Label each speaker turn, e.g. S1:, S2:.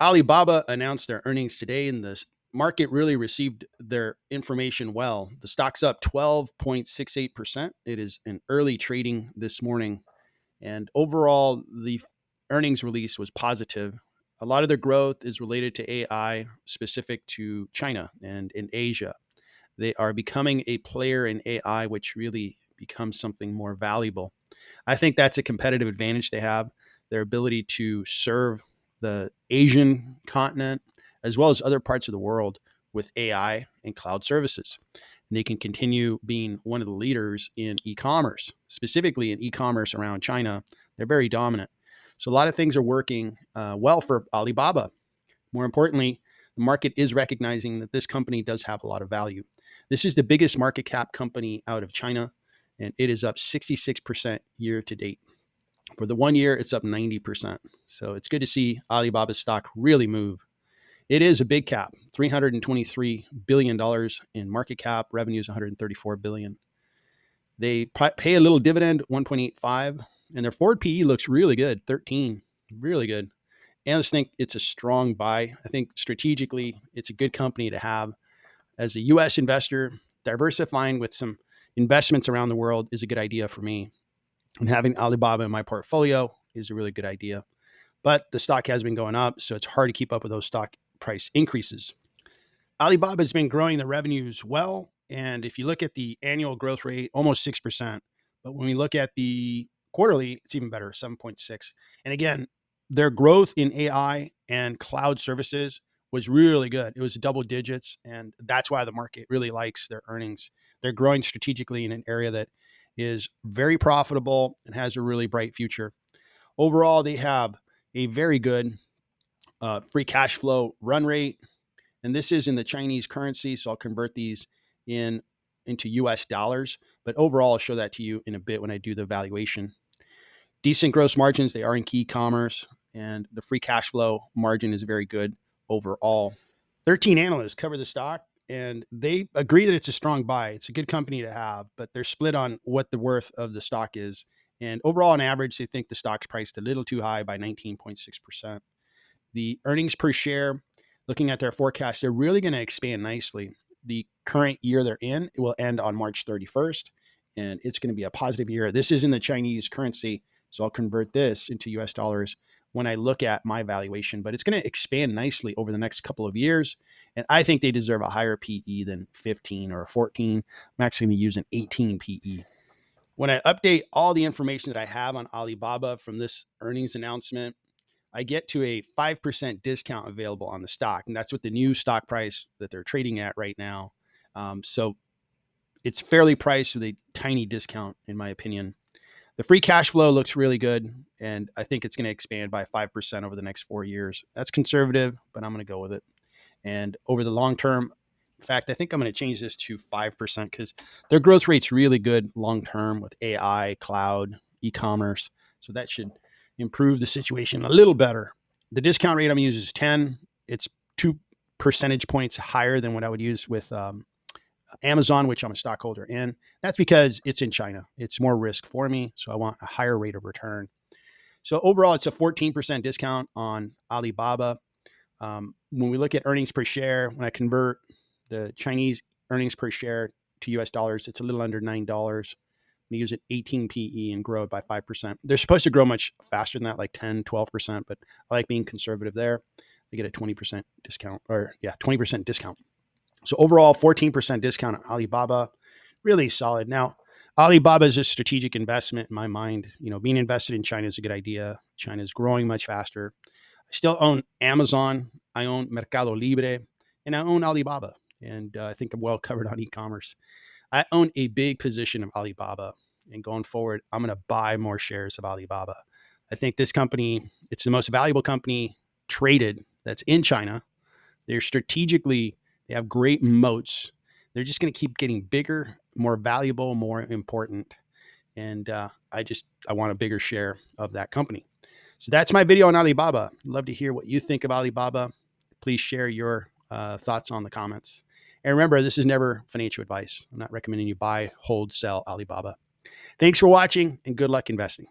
S1: Alibaba announced their earnings today, and the market really received their information well. The stock's up 12.68%. It is an early trading this morning. And overall, the earnings release was positive. A lot of their growth is related to AI, specific to China and in Asia. They are becoming a player in AI, which really becomes something more valuable. I think that's a competitive advantage they have, their ability to serve the Asian continent as well as other parts of the world with AI and cloud services. And they can continue being one of the leaders in e-commerce, specifically in e-commerce around China. They're very dominant. So a lot of things are working well for Alibaba. More importantly, the market is recognizing that this company does have a lot of value. This is the biggest market cap company out of China, and it is up 66% year to date. For the 1 year, it's up 90%. So it's good to see Alibaba's stock really move. It is a big cap, $323 billion in market cap, revenues $134 billion. They pay a little dividend, 1.85, and their forward PE looks really good, 13, really good. Analysts think it's a strong buy. I think strategically, it's a good company to have. As a US investor, diversifying with some investments around the world is a good idea for me. And having Alibaba in my portfolio is a really good idea. But the stock has been going up, so it's hard to keep up with those stock price increases. Alibaba has been growing the revenues well. And if you look at the annual growth rate, almost 6%. But when we look at the quarterly, it's even better, 7.6. And again, their growth in AI and cloud services was really good. It was double digits. And that's why the market really likes their earnings. They're growing strategically in an area that is very profitable and has a really bright future. Overall, they have a very good free cash flow run rate, and this is in the Chinese currency, so I'll convert these into US dollars. But overall, I'll show that to you in a bit when I do the valuation. Decent gross margins, they are in key commerce, and the free cash flow margin is very good overall. 13 analysts cover the stock, and they agree that it's a strong buy. It's a good company to have, but they're split on what the worth of the stock is. And overall, on average, they think the stock's priced a little too high by 19.6%. The earnings per share, looking at their forecast, they're really going to expand nicely. The current year they're in, it will end on March 31st, and it's going to be a positive year. This is in the Chinese currency, so I'll convert this into US dollars when I look at my valuation, but it's going to expand nicely over the next couple of years. And I think they deserve a higher PE than 15 or 14. I'm actually going to use an 18 PE. When I update all the information that I have on Alibaba from this earnings announcement, I get to a 5% discount available on the stock. And that's what the new stock price that they're trading at right now. So it's fairly priced with a tiny discount, in my opinion. The free cash flow looks really good, and I think it's going to expand by 5% over the next 4 years. That's conservative, but I'm going to go with it. And over the long term, in fact, I think I'm going to change this to 5% because their growth rate's really good long term with AI, cloud, e-commerce. So that should improve the situation a little better. The discount rate I'm going to use is 10. It's 2 percentage points higher than what I would use with Amazon, which I'm a stockholder in. That's because it's in China. It's more risk for me, so I want a higher rate of return. So overall, it's a 14% discount on Alibaba. When we look at earnings per share, when I convert the Chinese earnings per share to US dollars, it's a little under $9. We use an 18 PE and grow it by 5%. They're supposed to grow much faster than that, like 10, 12%, but I like being conservative there. They get a 20% discount, 20% discount. So overall, 14% discount on Alibaba, really solid. Now, Alibaba is a strategic investment in my mind. Being invested in China is a good idea. China is growing much faster. I still own Amazon. I own Mercado Libre, and I own Alibaba. And I think I'm well covered on e-commerce. I own a big position of Alibaba, and going forward, I'm going to buy more shares of Alibaba. I think this company, it's the most valuable company traded that's in China. They have great moats. They're just going to keep getting bigger, more valuable, more important. And I want a bigger share of that company. So that's my video on Alibaba. Love to hear what you think of Alibaba. Please share your thoughts on the comments. And remember, this is never financial advice. I'm not recommending you buy, hold, sell Alibaba. Thanks for watching, and good luck investing.